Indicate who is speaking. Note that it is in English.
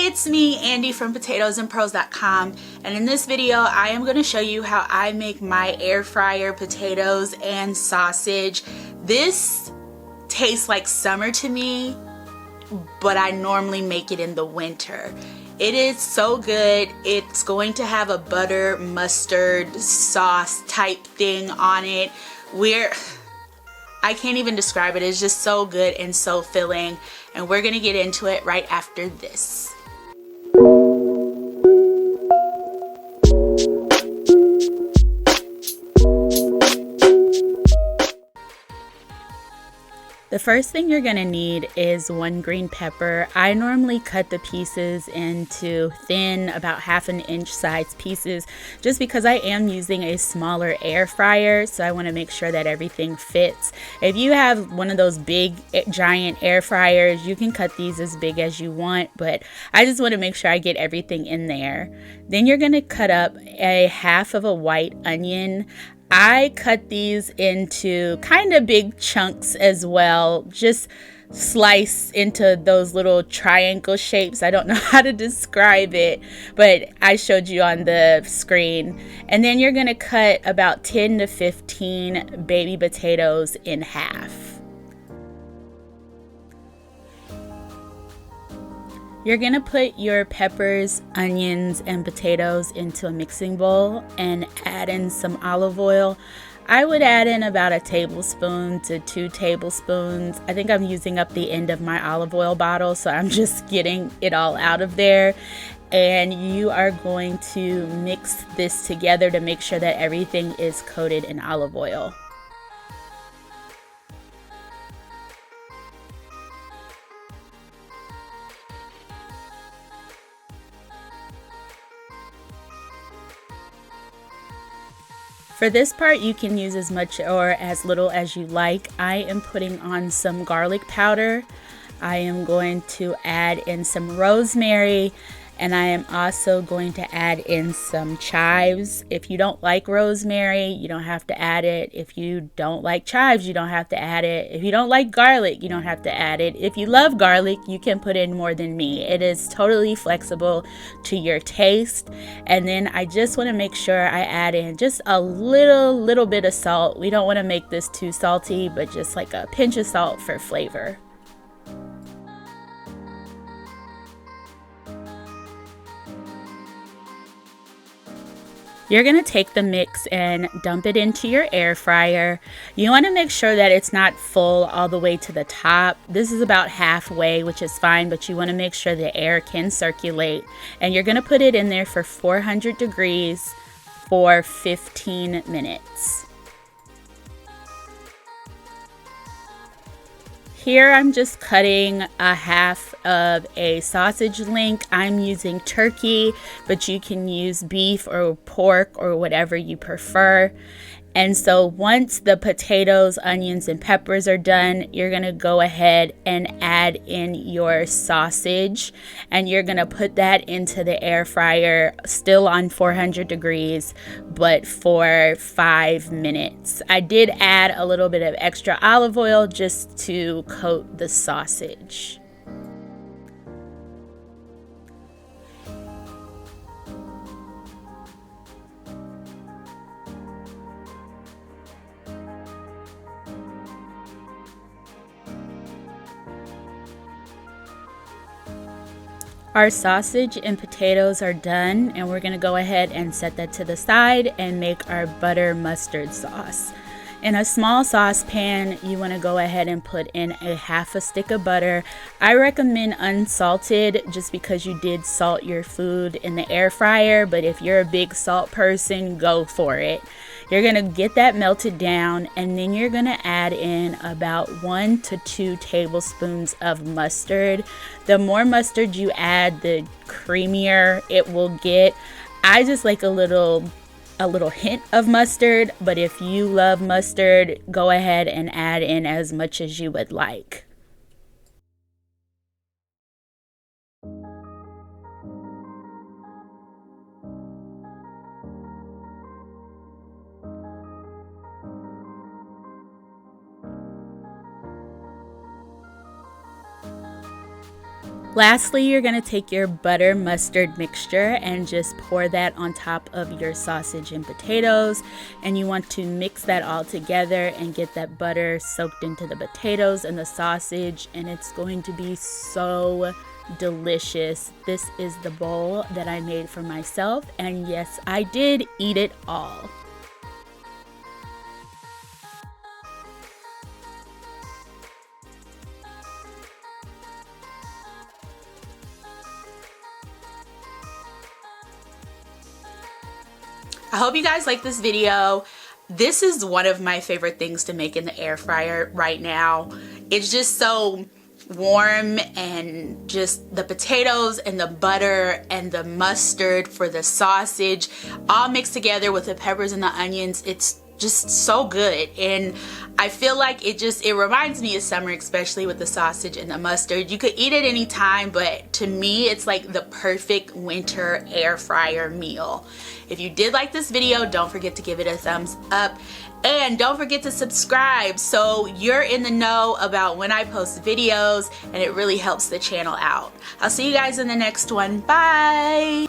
Speaker 1: It's me, Andy from PotatoesandPros.com, and in this video I am going to show you how I make my air fryer potatoes and sausage. This tastes like summer to me, but I normally make it in the winter. It is so good. It's going to have a butter mustard sauce type thing on it where I can't even describe it. It's just so good and so filling, and we're gonna get into it right after this. The first thing you're gonna need is one green pepper. I normally cut the pieces into thin, about 1/2 inch size pieces, just because I am using a smaller air fryer, so I wanna make sure that everything fits. If you have one of those big, giant air fryers, you can cut these as big as you want, but I just wanna make sure I get everything in there. Then you're gonna cut up a 1/2 of a white onion. I cut these into kind of big chunks as well, just slice into those little triangle shapes. I don't know how to describe it, but I showed you on the screen. And then you're gonna cut about 10 to 15 baby potatoes in half. You're gonna put your peppers, onions, and potatoes into a mixing bowl and add in some olive oil. I would add in about 1 tablespoon to 2 tablespoons. I think I'm using up the end of my olive oil bottle, so I'm just getting it all out of there. And you are going to mix this together to make sure that everything is coated in olive oil. For this part, you can use as much or as little as you like. I am putting on some garlic powder. I am going to add in some rosemary, and I am also going to add in some chives. If you don't like rosemary, you don't have to add it. If you don't like chives, you don't have to add it. If you don't like garlic, you don't have to add it. If you love garlic, you can put in more than me. It is totally flexible to your taste. And then I just want to make sure I add in just a little bit of salt. We don't want to make this too salty, but just like a pinch of salt for flavor. You're going to take the mix and dump it into your air fryer. You want to make sure that it's not full all the way to the top. This is about halfway, which is fine, but you want to make sure the air can circulate. And you're going to put it in there for 400 degrees for 15 minutes. Here I'm just cutting 1/2 of a sausage link. I'm using turkey, but you can use beef or pork or whatever you prefer. And so once the potatoes, onions, and peppers are done, you're gonna go ahead and add in your sausage, and you're gonna put that into the air fryer, still on 400 degrees, but for 5 minutes. I did add a little bit of extra olive oil just to coat the sausage. Our sausage and potatoes are done, and we're gonna go ahead and set that to the side and make our butter mustard sauce. In a small saucepan, you wanna go ahead and put in a 1/2 stick of butter. I recommend unsalted just because you did salt your food in the air fryer, but if you're a big salt person, go for it. You're gonna get that melted down, and then you're gonna add in about 1 to 2 tablespoons of mustard. The more mustard you add, the creamier it will get. I just like a little hint of mustard, but if you love mustard, go ahead and add in as much as you would like. Lastly, you're going to take your butter mustard mixture and just pour that on top of your sausage and potatoes. And you want to mix that all together and get that butter soaked into the potatoes and the sausage. And it's going to be so delicious. This is the bowl that I made for myself. And yes, I did eat it all. I hope you guys like this video. This is one of my favorite things to make in the air fryer right now. It's just so warm, and just the potatoes and the butter and the mustard for the sausage all mixed together with the peppers and the onions. It's just so good, and I feel like it reminds me of summer, especially with the sausage and the mustard. You could eat it anytime, but to me it's like the perfect winter air fryer meal. If you did like this video, don't forget to give it a thumbs up, and don't forget to subscribe so you're in the know about when I post videos, and it really helps the channel out. I'll see you guys in the next one. Bye!